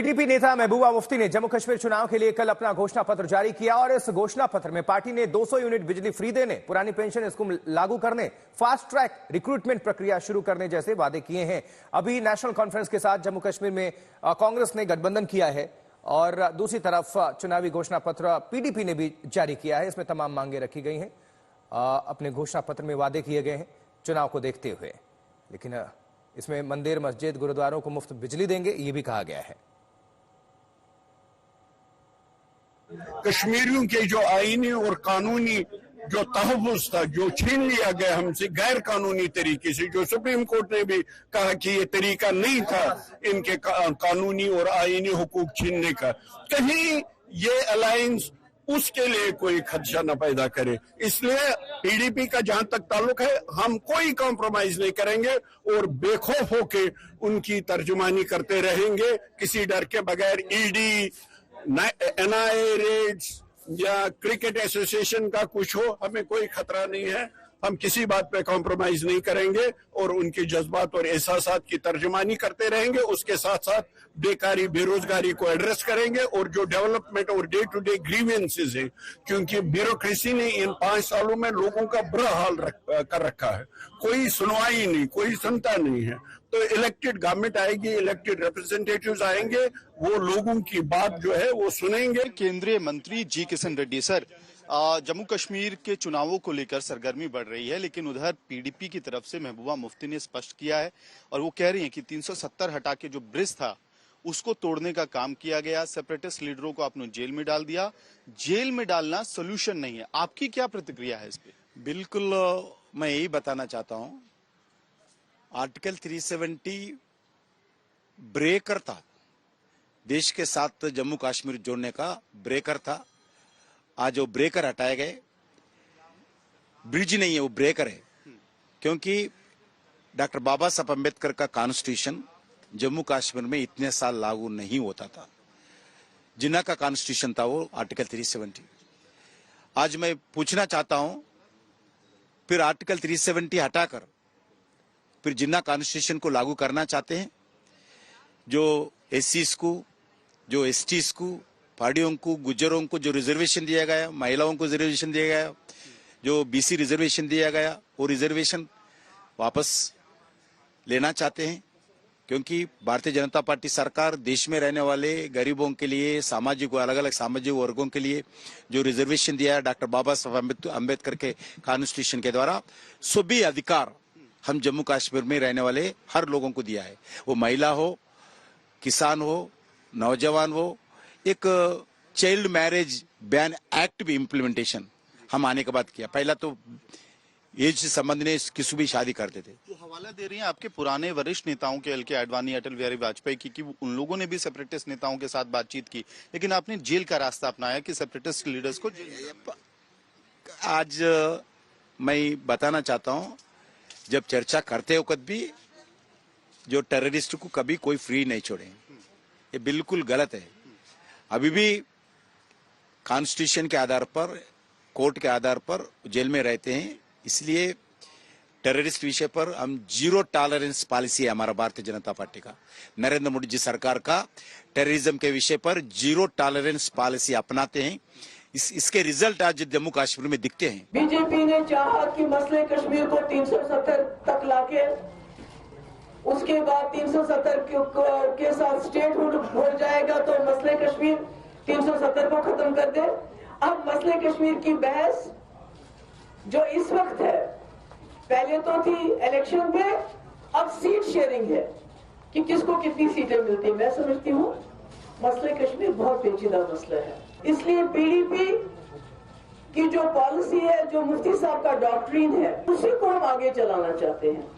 PDP नेता महबूबा मुफ्ती ने जम्मू कश्मीर चुनाव के लिए कल अपना घोषणा पत्र जारी किया और इस घोषणा पत्र में पार्टी ने 200 यूनिट बिजली फ्री देने, पुरानी पेंशन स्कीम लागू करने, फास्ट ट्रैक रिक्रूटमेंट प्रक्रिया शुरू करने जैसे वादे किए हैं। अभी नेशनल कॉन्फ्रेंस के साथ जम्मू कश्मीर में कांग्रेस ने गठबंधन किया है और दूसरी तरफ चुनावी घोषणा पत्र पीडीपी ने भी जारी किया है। इसमें तमाम मांगे रखी गई हैं, अपने घोषणा पत्र में वादे किए गए हैं चुनाव को देखते हुए, लेकिन इसमें मंदिर, मस्जिद, गुरुद्वारों को मुफ्त बिजली देंगे, ये भी कहा गया है। कश्मीरियों के जो आईनी और कानूनी जो तहफ़्फ़ुज़ था, जो छीन लिया गया हमसे गैर कानूनी तरीके से, जो सुप्रीम कोर्ट ने भी कहा कि ये तरीका नहीं था इनके कानूनी और आईनी हुकूक छीनने का, कहीं ये अलायंस उसके लिए कोई खदशा न पैदा करे। इसलिए पीडीपी का जहां तक ताल्लुक है, हम कोई कॉम्प्रोमाइज नहीं करेंगे और बेखौफ होके उनकी तर्जुमानी करते रहेंगे, किसी डर के बगैर। ईडी, एनआईए रेड्स या क्रिकेट एसोसिएशन का कुछ हो, हमें कोई खतरा नहीं है। हम किसी बात पे कॉम्प्रोमाइज नहीं करेंगे और उनके जज्बात और एहसासात की तर्जुमानी करते रहेंगे। उसके साथ साथ बेकारी, बेरोजगारी को एड्रेस करेंगे और जो डेवलपमेंट और डे टू डे ग्रीवेंसेस है, क्योंकि ब्यूरोक्रेसी ने इन 5 सालों में लोगों का बुरा हाल कर रखा है। कोई सुनवाई नहीं, कोई सुनता नहीं है। तो इलेक्टेड गवर्नमेंट आएगी, इलेक्टेड रिप्रेजेंटेटिव्स आएंगे, वो लोगों की बात जो है वो सुनेंगे। केंद्रीय मंत्री जी किशन रेड्डी सर, जम्मू कश्मीर के चुनावों को लेकर सरगर्मी बढ़ रही है, लेकिन उधर पीडीपी की तरफ से महबूबा मुफ्ती ने स्पष्ट किया है और वो कह रही हैं कि 370 हटा के जो ब्रिज था उसको तोड़ने का काम किया गया, सेपरेटिस्ट लीडरों को आपने जेल में डाल दिया। जेल में डालना सोल्यूशन नहीं है, आपकी क्या प्रतिक्रिया है इस पे? बिल्कुल, मैं यही बताना चाहता हूँ, आर्टिकल 370 ब्रेकर था, देश के साथ जम्मू कश्मीर जोड़ने का ब्रेकर था। आज वो ब्रेकर हटाए गए, ब्रिज नहीं है वो ब्रेकर है, क्योंकि डॉक्टर बाबा साहब अम्बेडकर का कॉन्स्टिट्यूशन जम्मू कश्मीर में इतने साल लागू नहीं होता था। जिन्ना का कॉन्स्टिट्यूशन था वो आर्टिकल 370। आज मैं पूछना चाहता हूं, फिर आर्टिकल 370 हटाकर फिर जिन्ना कॉन्स्टिट्यूशन को लागू करना चाहते हैं। जो एससीज को, जो एसटीज को, पहाड़ियों को, गुज्जरों को जो रिजर्वेशन दिया गया, महिलाओं को रिजर्वेशन दिया गया, जो बीसी रिजर्वेशन दिया गया, वो रिजर्वेशन वापस लेना चाहते हैं, क्योंकि भारतीय जनता पार्टी सरकार देश में रहने वाले गरीबों के लिए, सामाजिक अलग अलग सामाजिक वर्गों के लिए जो रिजर्वेशन दिया है डॉक्टर बाबा साहब अम्बेडकर के कॉन्स्टिट्यूशन के द्वारा, सभी अधिकार हम जम्मू कश्मीर में रहने वाले हर लोगों को दिया है। वो महिला हो, किसान हो, नौजवान हो। एक चाइल्ड मैरिज बैन एक्ट भी इम्प्लीमेंटेशन हम आने के बाद किया। पहला तो एज से संबंध ने किसी भी शादी करते थे। तो हवाला दे रही हैं आपके पुराने वरिष्ठ नेताओं के, एल.के. आडवाणी, अटल बिहारी वाजपेयी की उन लोगों ने भी सेपरेटिस्ट नेताओं के साथ बातचीत की, लेकिन आपने जेल का रास्ता अपनाया कि सेपरेटिस्ट लीडर्स को। आज मैं बताना चाहता हूं, जब चर्चा करते वक्त भी जो टेररिस्ट को कभी कोई फ्री नहीं छोड़े, ये बिल्कुल गलत है। अभी भी कॉन्स्टिट्यूशन के आधार पर, कोर्ट के आधार पर जेल में रहते हैं। इसलिए टेररिस्ट विषय पर हम जीरो टॉलरेंस पॉलिसी है हमारा भारतीय जनता पार्टी का, नरेंद्र मोदी जी सरकार का टेररिज्म के विषय पर जीरो टॉलरेंस पॉलिसी अपनाते हैं। इसके रिजल्ट आज जम्मू कश्मीर में दिखते हैं। बीजेपी ने चाहा कि मसले कश्मीर को 370 तक लाके उसके बाद 370 के साथ स्टेटहुड हो जाएगा तो मसले कश्मीर 370 को खत्म कर दे। अब मसले कश्मीर की बहस जो इस वक्त है, पहले तो थी इलेक्शन में, अब सीट शेयरिंग है कि किसको कितनी सीटें मिलती। मैं समझती हूँ मसले कश्मीर बहुत पेचीदा मसला है, इसलिए पीडीपी की जो पॉलिसी है, जो मुफ्ती साहब का डॉक्ट्रिन है, उसी को हम आगे चलाना चाहते हैं।